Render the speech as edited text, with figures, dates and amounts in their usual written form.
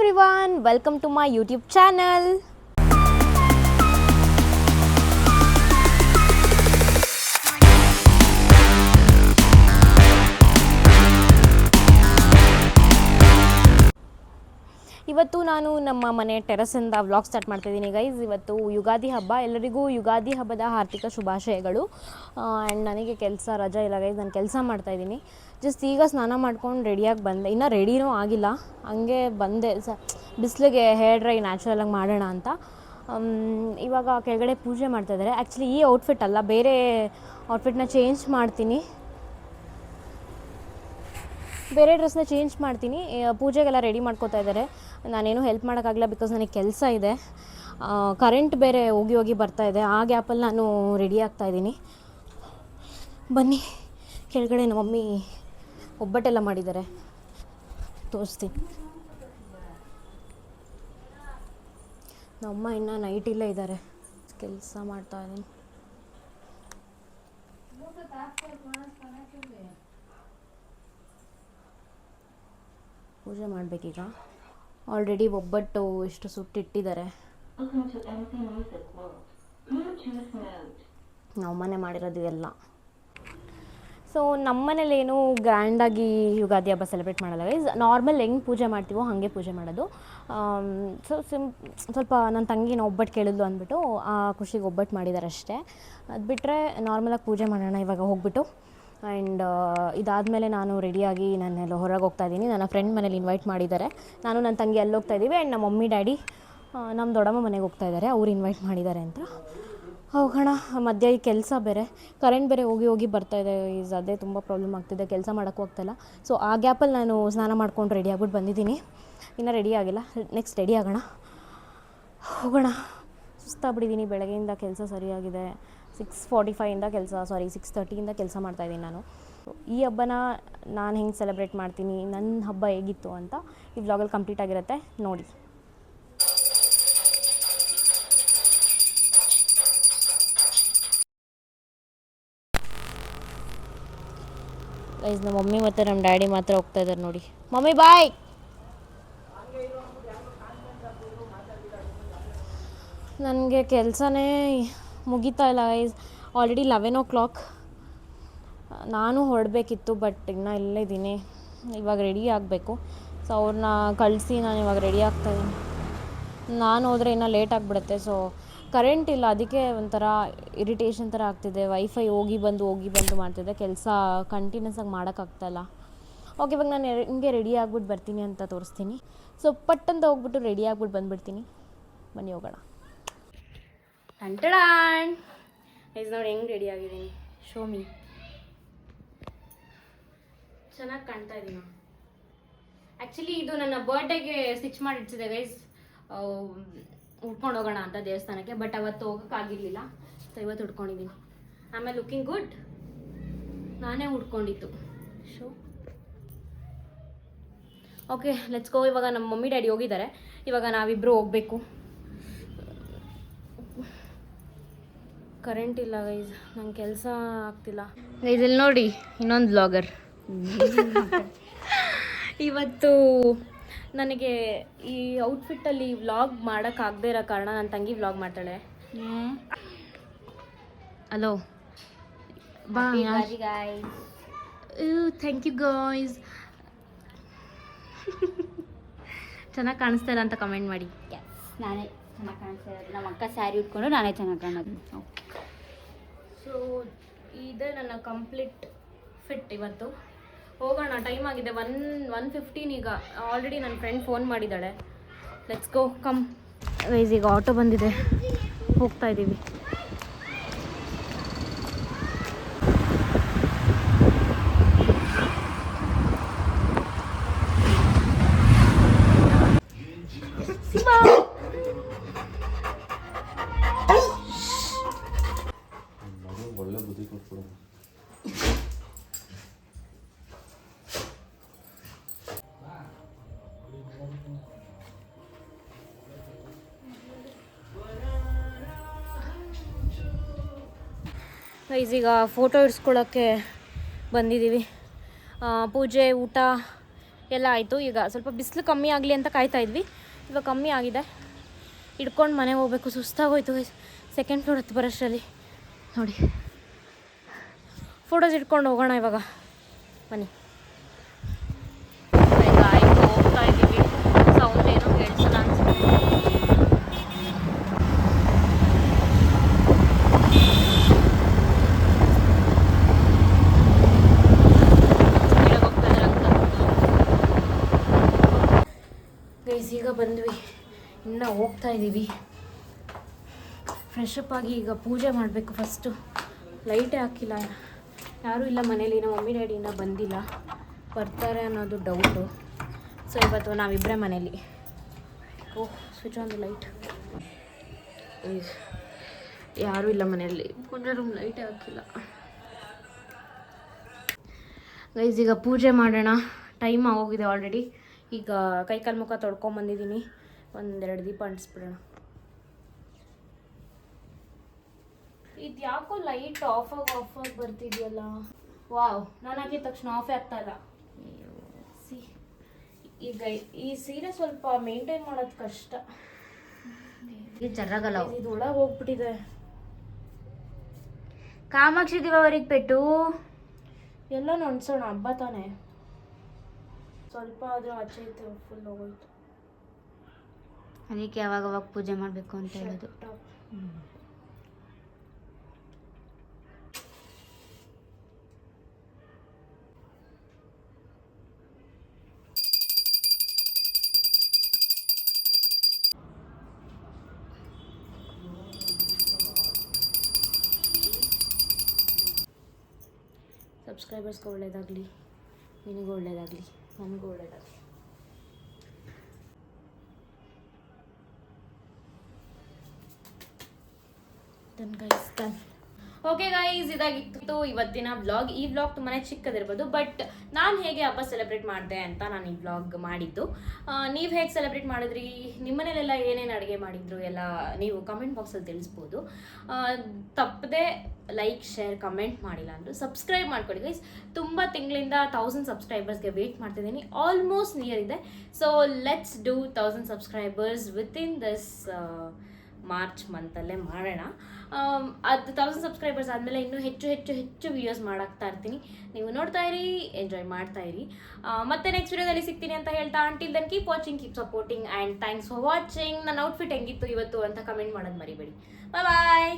everyone, welcome to my YouTube channel. ಇವತ್ತು ನಾನು ನಮ್ಮ ಮನೆ ಟೆರಸಿಂದ ವ್ಲಾಗ್ ಸ್ಟಾರ್ಟ್ ಮಾಡ್ತಾಯಿದ್ದೀನಿ ಗೈಸ್. ಇವತ್ತು ಯುಗಾದಿ ಹಬ್ಬ, ಎಲ್ಲರಿಗೂ ಯುಗಾದಿ ಹಬ್ಬದ ಹಾರ್ದಿಕ ಶುಭಾಶಯಗಳು. ಆ್ಯಂಡ್ ನನಗೆ ಕೆಲಸ ರಜಾ ಇಲ್ಲ ಗೈಸ್, ನಾನು ಕೆಲಸ ಮಾಡ್ತಾಯಿದ್ದೀನಿ. ಜಸ್ಟ್ ಈಗ ಸ್ನಾನ ಮಾಡ್ಕೊಂಡು ರೆಡಿಯಾಗಿ ಬಂದೆ, ಇನ್ನೂ ರೆಡಿನೂ ಆಗಿಲ್ಲ, ಹಂಗೆ ಬಂದೆ ಬಿಸಿಲಿಗೆ ಹೇರ್ ಡ್ರೈ ನ್ಯಾಚುರಲಾಗಿ ಮಾಡೋಣ ಅಂತ. ಇವಾಗ ಕೆಳಗಡೆ ಪೂಜೆ ಮಾಡ್ತಾಯಿದ್ದಾರೆ. ಆ್ಯಕ್ಚುಲಿ ಈ ಔಟ್ಫಿಟ್ ಅಲ್ಲ, ಬೇರೆ ಔಟ್ಫಿಟ್ನ ಚೇಂಜ್ ಮಾಡ್ತೀನಿ, ಬೇರೆ ಡ್ರೆಸ್ನ ಚೇಂಜ್ ಮಾಡ್ತೀನಿ. ಪೂಜೆಗೆಲ್ಲ ರೆಡಿ ಮಾಡ್ಕೋತಾ ಇದ್ದಾರೆ. ನಾನೇನು ಹೆಲ್ಪ್ ಮಾಡೋಕ್ಕಾಗಲ್ಲ, ಬಿಕಾಸ್ ನನಗೆ ಕೆಲಸ ಇದೆ. ಕರೆಂಟ್ ಬೇರೆ ಹೋಗಿ ಬರ್ತಾಯಿದೆ. ಆ ಗ್ಯಾಪಲ್ಲಿ ನಾನು ರೆಡಿ ಆಗ್ತಾಯಿದ್ದೀನಿ. ಬನ್ನಿ ಕೆಳಗಡೆ ನಮ್ಮ ಮಮ್ಮಿ ಒಬ್ಬಟ್ಟೆಲ್ಲ ಮಾಡಿದ್ದಾರೆ, ತೋರಿಸ್ತೀನಿ. ನಮ್ಮಮ್ಮ ಇನ್ನೂ ನೈಟಿಲ್ಲೇ ಇದ್ದಾರೆ, ಕೆಲಸ ಮಾಡ್ತಾಯಿದ್ದೀನಿ. ಪೂಜೆ ಮಾಡಬೇಕೀಗ. ಆಲ್ರೆಡಿ ಒಬ್ಬಟ್ಟು ಇಷ್ಟು ಸುಟ್ಟಿಟ್ಟಿದ್ದಾರೆ. ನಾವು ಮನೆ ಮಾಡಿರೋದು ಎಲ್ಲ. ಸೊ ನಮ್ಮ ಮನೇಲಿ ಏನು ಗ್ರ್ಯಾಂಡಾಗಿ ಯುಗಾದಿ ಹಬ್ಬ ಸೆಲೆಬ್ರೇಟ್ ಮಾಡಲ್ಲ ಗೈಸ್. ನಾರ್ಮಲ್ ಹೆಂಗೆ ಪೂಜೆ ಮಾಡ್ತೀವೋ ಹಾಗೆ ಪೂಜೆ ಮಾಡೋದು. ಸ್ವಲ್ಪ ನನ್ನ ತಂಗಿನ ಒಬ್ಬಟ್ಟು ಕೇಳಿದ್ಲು ಅಂದ್ಬಿಟ್ಟು ಆ ಖುಷಿಗೆ ಒಬ್ಬಟ್ಟು ಮಾಡಿದ್ದಾರೆ ಅಷ್ಟೇ. ಅದು ಬಿಟ್ಟರೆ ನಾರ್ಮಲಾಗಿ ಪೂಜೆ ಮಾಡೋಣ ಇವಾಗ ಹೋಗ್ಬಿಟ್ಟು. ಆ್ಯಂಡ್ ಇದಾದಮೇಲೆ ನಾನು ರೆಡಿಯಾಗಿ ನಾನೆಲ್ಲ ಹೊರಗೆ ಹೋಗ್ತಾಯಿದ್ದೀನಿ. ನನ್ನ ಫ್ರೆಂಡ್ ಮನೇಲಿ ಇನ್ವೈಟ್ ಮಾಡಿದ್ದಾರೆ. ನಾನು ನನ್ನ ತಂಗಿ ಅಲ್ಲಿ ಹೋಗ್ತಾಯಿದ್ದೀವಿ. ಆ್ಯಂಡ್ ನಮ್ಮ ಮಮ್ಮಿ ಡ್ಯಾಡಿ ನಮ್ಮ ದೊಡ್ಡಮ್ಮ ಮನೆಗೆ ಹೋಗ್ತಾಯಿದ್ದಾರೆ, ಅವ್ರು ಇನ್ವೈಟ್ ಮಾಡಿದ್ದಾರೆ ಅಂತ ಹೋಗೋಣ. ಮಧ್ಯ ಈ ಕೆಲಸ ಬೇರೆ, ಕರೆಂಟ್ ಬೇರೆ ಹೋಗಿ ಬರ್ತಾಯಿದೆ. ಅದೇ ತುಂಬ ಪ್ರಾಬ್ಲಮ್ ಆಗ್ತಿದೆ, ಕೆಲಸ ಮಾಡೋಕ್ಕೂ ಆಗ್ತಾಯಿಲ್ಲ. ಸೊ ಆ ಗ್ಯಾಪಲ್ಲಿ ನಾನು ಸ್ನಾನ ಮಾಡ್ಕೊಂಡು ರೆಡಿ ಆಗ್ಬಿಟ್ಟು ಬಂದಿದ್ದೀನಿ. ಇನ್ನೂ ರೆಡಿ ಆಗಿಲ್ಲ, ನೆಕ್ಸ್ಟ್ ರೆಡಿ ಆಗೋಣ, ಹೋಗೋಣ. ಸುಸ್ತಾಗ್ಬಿಟ್ಟಿದ್ದೀನಿ, ಬೆಳಗ್ಗೆಯಿಂದ ಕೆಲಸ ಸರಿಯಾಗಿದೆ. 6:45 6:30 ಕೆಲಸ ಮಾಡ್ತಾಯಿದ್ದೀನಿ ನಾನು. ಈ ಹಬ್ಬನ ನಾನು ಹೆಂಗೆ ಸೆಲೆಬ್ರೇಟ್ ಮಾಡ್ತೀನಿ, ನನ್ನ ಹಬ್ಬ ಹೇಗಿತ್ತು ಅಂತ ಈ ವ್ಲಾಗಲ್ಲಿ ಕಂಪ್ಲೀಟ್ ಆಗಿರುತ್ತೆ, ನೋಡಿ. ಗೈಸ್, ನಮ್ಮ ಮಮ್ಮಿ ಮತ್ತು ನಮ್ಮ ಡ್ಯಾಡಿ ಮಾತ್ರ ಹೋಗ್ತಾ ಇದ್ದಾರೆ ನೋಡಿ. ಮಮ್ಮಿ ಬಾಯ್. ನನಗೆ ಕೆಲಸನೇ ಮುಗಿತಾ ಇಲ್ಲ ಗೈಸ್. Already 11 o'clock. ನಾನು ಹೊರಡಬೇಕಿತ್ತು, ಬಟ್ ಇನ್ನೂ ಇಲ್ಲೇ ಇದ್ದೀನಿ. ಇವಾಗ ರೆಡಿ ಆಗಬೇಕು. ಸೊ ಅವ್ರನ್ನ ಕಳಿಸಿ ನಾನು ಇವಾಗ ರೆಡಿ ಆಗ್ತಾಯಿದ್ದೀನಿ. ನಾನು ಹೋದರೆ ಇನ್ನೂ ಲೇಟ್ ಆಗಿಬಿಡುತ್ತೆ. ಸೊ ಕರೆಂಟ್ ಇಲ್ಲ, ಅದಕ್ಕೆ ಒಂಥರ ಇರಿಟೇಷನ್ ಥರ ಆಗ್ತಿದೆ. ವೈಫೈ ಹೋಗಿ ಬಂದು ಮಾಡ್ತಿದ್ದೆ, ಕೆಲಸ ಕಂಟಿನ್ಯೂಸ್ ಆಗಿ ಮಾಡೋಕ್ಕಾಗ್ತಾಯಿಲ್ಲ. ಓಕೆ, ಇವಾಗ ನಾನು ಹಿಂಗೆ ರೆಡಿ ಆಗ್ಬಿಟ್ಟು ಬರ್ತೀನಿ ಅಂತ ತೋರಿಸ್ತೀನಿ. ಸೊ ಪಟ್ಟಂತ ಹೋಗ್ಬಿಟ್ಟು ರೆಡಿ ಆಗ್ಬಿಟ್ಟು ಬಂದುಬಿಡ್ತೀನಿ. ಬನ್ನಿ ಹೋಗೋಣ. ಟಂಟಡಾನ್ ಗೈಸ್, ನೋಡಿ ಹೆಂಗೆ ರೆಡಿ ಆಗಿದ್ದೀನಿ. ಶೋಮಿ ಚೆನ್ನಾಗಿ ಕಾಣ್ತಾ ಇದ್ದೀನಿ. ಆ್ಯಕ್ಚುಲಿ ಇದು ನನ್ನ ಬರ್ಡೇಗೆ ಸ್ಟಿಚ್ ಮಾಡಿ ಇಡ್ಸಿದೆ ಗೈಸ್, ಉಟ್ಕೊಂಡು ಹೋಗೋಣ ಅಂತ ದೇವಸ್ಥಾನಕ್ಕೆ. ಬಟ್ ಅವತ್ತು ಹೋಗೋಕ್ಕಾಗಿರಲಿಲ್ಲ, ಸೊ ಇವತ್ತು ಉಟ್ಕೊಂಡಿದ್ದೀನಿ. ಆಮೇಲೆ ಲುಕಿಂಗ್ ಗುಡ್, ನಾನೇ ಉಟ್ಕೊಂಡಿತ್ತು. So okay, let's go. ಇವಾಗ ನಮ್ಮ ಮಮ್ಮಿ ಡ್ಯಾಡಿ ಹೋಗಿದ್ದಾರೆ, ಇವಾಗ ನಾವಿಬ್ಬರು ಹೋಗಬೇಕು. ಕರೆಂಟ್ ಇಲ್ಲ ಗೈಸ್, ನಂಗೆ ಕೆಲಸ ಆಗ್ತಿಲ್ಲ ಗೈಸ್. ಇಲ್ಲಿ ನೋಡಿ ಇನ್ನೊಂದು ಬ್ಲಾಗರ್. ಇವತ್ತು ನನಗೆ ಈ ಔಟ್ಫಿಟ್ಟಲ್ಲಿ ವ್ಲಾಗ್ ಮಾಡೋಕ್ಕಾಗದೇ ಇರೋ ಕಾರಣ ನನ್ನ ತಂಗಿ ವ್ಲಾಗ್ ಮಾಡ್ತಾಳೆ. Hello bye. Thank you guys. ಚೆನ್ನಾಗಿ ಕಾಣಿಸ್ತಾ ಇಲ್ಲ ಅಂತ ಕಮೆಂಟ್ ಮಾಡಿ. ನಾನೇ ಚೆನ್ನಾಗಿ ಕಾಣಿಸ್ತಾ ಇರೋದು, ನಮ್ಮ ಅಕ್ಕ ಸ್ಯಾರಿ ಉಟ್ಕೊಂಡು ನಾನೇ ಚೆನ್ನಾಗಿ ಕಾಣೋದು. ಸೊ ಇದೇ ನನ್ನ ಕಂಪ್ಲೀಟ್ ಫಿಟ್. ಇವತ್ತು ಹೋಗೋಣ, ಟೈಮ್ ಆಗಿದೆ 1:15 ಈಗ. ಆಲ್ರೆಡಿ ನನ್ನ ಫ್ರೆಂಡ್ ಫೋನ್ ಮಾಡಿದ್ದಾಳೆ. Let's go, come guys. ಈಗ ಆಟೋ ಬಂದಿದೆ, ಹೋಗ್ತಾ ಇದ್ದೀವಿ. ಒಳ್ಳೆ ಬುದ್ಧಿ ಕೊಟ್ಬಿಡು. ಗೈಸ್, ಈಗ ಫೋಟೋ ಇಡ್ಸ್ಕೊಳ್ಳೋಕ್ಕೆ ಬಂದಿದ್ದೀವಿ. ಪೂಜೆ ಊಟ ಎಲ್ಲ ಆಯಿತು. ಈಗ ಸ್ವಲ್ಪ ಬಿಸಿಲು ಕಮ್ಮಿ ಆಗಲಿ ಅಂತ ಕಾಯ್ತಾ ಇದ್ವಿ. ಇವಾಗ ಕಮ್ಮಿ ಆಗಿದೆ. ಹಿಡ್ಕೊಂಡು ಮನೆಗೆ ಹೋಗ್ಬೇಕು, ಸುಸ್ತಾಗೋಯ್ತು. ಸೆಕೆಂಡ್ ಫ್ಲೋರ್ ಹತ್ತು ಬರೋಷ್ಟರಲ್ಲಿ ನೋಡಿ. ಫೋಟೋಸ್ ಇಟ್ಕೊಂಡು ಹೋಗೋಣ ಇವಾಗ, ಬನ್ನಿ. ಈಗ ಆಯಿತು, ಹೋಗ್ತಾ ಇದ್ದೀವಿ. ಸೌಂಡ್ ಏನೋ ಕೇಳಿಸಲ್ಲ ಅನ್ಸುತ್ತೆ. ಈಗ ಬಂದ್ವಿ, ಇನ್ನೂ ಹೋಗ್ತಾ ಇದ್ದೀವಿ. ಫ್ರೆಶಪ್ ಆಗಿ ಈಗ ಪೂಜೆ ಮಾಡಬೇಕು. ಫಸ್ಟು ಲೈಟೇ ಹಾಕಿಲ್ಲ, ಯಾರೂ ಇಲ್ಲ ಮನೇಲಿ. ನಮ್ಮ ಮಮ್ಮಿ ಡ್ಯಾಡಿ ಇನ್ನೂ ಬಂದಿಲ್ಲ, ಬರ್ತಾರೆ ಅನ್ನೋದು ಡೌಟು. ಸೊ ಇವತ್ತು ನಾವಿಬ್ಬರೇ ಮನೇಲಿ. ಓಹ್, ಸ್ವಿಚ್ ಆನ್ ದ ಲೈಟ್. ಯಾರೂ ಇಲ್ಲ ಮನೆಯಲ್ಲಿ, ಪೂಜೆ ರೂಮ್ ಲೈಟೇ ಹಾಕಿಲ್ಲ. ಗೈಸ್ ಈಗ ಪೂಜೆ ಮಾಡೋಣ, ಟೈಮ್ ಆಗೋಗಿದೆ ಆಲ್ರೆಡಿ. ಈಗ ಕೈಕಾಲು ಮುಖ ತೊಳ್ಕೊಂಬಂದಿದ್ದೀನಿ, ಒಂದೆರಡು ದೀಪ ಅಂಟಿಸ್ಬಿಡೋಣ. ಇದು ಯಾಕೋ ಲೈಟ್ ಆಫ್ ಆಗಿ ಬರ್ತಿದೆಯಲ್ಲ. ವಾವ್, ನಾನು ಹಾಕಿದ ತಕ್ಷಣ ಆಫೇ ಆಗ್ತಾ ಇಲ್ಲ. ಈಗ ಈ ಸೀರೆ ಸ್ವಲ್ಪ ಮೇಂಟೈನ್ ಮಾಡೋದು ಕಷ್ಟ. ಜರ್ರಾಗಲ್ಲ, ಇದು ಒಳಗೆ ಹೋಗ್ಬಿಟ್ಟಿದೆ. ಕಾಮಾಕ್ಷಿ ದೀಪಾವಳಿಗೆ ಪೆಟ್ಟು ಎಲ್ಲ ನಡ್ಸೋಣ, ಹಬ್ಬ ತಾನೆ. ಸ್ವಲ್ಪ ಆದರೂ ಆಚೆ ಇತ್ತು, ಫುಲ್ ಹೋಗೋಯ್ತು. ಅದಕ್ಕೆ ಯಾವಾಗ ಪೂಜೆ ಮಾಡಬೇಕು ಅಂತ ಹೇಳೋದು. ಸಬ್ಸ್ಕ್ರೈಬರ್ಸ್ಗೆ ಒಳ್ಳೇದಾಗಲಿ, ನಿನಗೂ ಒಳ್ಳೇದಾಗಲಿ, ನನಗೂ ಒಳ್ಳೇದಾಗಲಿ. Done guys, done. Okay guys, ಇದಾಗಿತ್ತು ಇವತ್ತಿನ ವ್ಲಾಗ್. ಈ ವ್ಲಾಗ್ ತುಂಬಾ ಚಿಕ್ಕದಿರ್ಬೋದು, ಬಟ್ ನಾನು ಹೇಗೆ ಹಬ್ಬ ಸೆಲೆಬ್ರೇಟ್ ಮಾಡಿದೆ ಅಂತ ನಾನು ಈ ವ್ಲಾಗ್ ಮಾಡಿದ್ದು. ನೀವು ಹೇಗೆ ಸೆಲೆಬ್ರೇಟ್ ಮಾಡಿದ್ರಿ, ನಿಮ್ಮನೇಲೆಲ್ಲ ಏನೇನು ಅಡುಗೆ ಮಾಡಿದ್ರು ಎಲ್ಲ ನೀವು ಕಮೆಂಟ್ ಬಾಕ್ಸಲ್ಲಿ ತಿಳಿಸ್ಬೋದು. ತಪ್ಪದೆ ಲೈಕ್, ಶೇರ್, ಕಮೆಂಟ್ ಮಾಡಿಲ್ಲ ಅಂದರು ಸಬ್ಸ್ಕ್ರೈಬ್ ಮಾಡ್ಕೊಳ್ಳಿ ಗೈಸ್. ತುಂಬ ತಿಂಗಳಿಂದ 1000 ಸಬ್ಸ್ಕ್ರೈಬರ್ಸ್ಗೆ ವೇಟ್ ಮಾಡ್ತಿದ್ದೀನಿ. ಆಲ್ಮೋಸ್ಟ್ ನಿಯರ್ ಇದೆ. So let's do 1000 subscribers within this March ಮಂತಲ್ಲೇ ಮಾಡೋಣ. ಅದು 1000 ಸಬ್ಸ್ಕ್ರೈಬರ್ಸ್ ಆದಮೇಲೆ ಇನ್ನೂ ಹೆಚ್ಚು ವೀಡಿಯೋಸ್ ಮಾಡಾಕ್ತಾ ಇರ್ತೀನಿ. ನೀವು ನೋಡ್ತಾ ಇರಿ, ಎಂಜಾಯ್ ಮಾಡ್ತಾ ಇರಿ. ಮತ್ತೆ ನೆಕ್ಸ್ಟ್ ವೀಡಿಯೋದಲ್ಲಿ ಸಿಗ್ತೀನಿ ಅಂತ ಹೇಳ್ತಾ, until then keep watching, keep supporting and thanks for watching. ನನ್ನ ಔಟ್ಫಿಟ್ ಹೆಂಗಿತ್ತು ಇವತ್ತು ಅಂತ ಕಮೆಂಟ್ ಮಾಡೋದು ಮರಿಬೇಡಿ. ಬಾಯ್.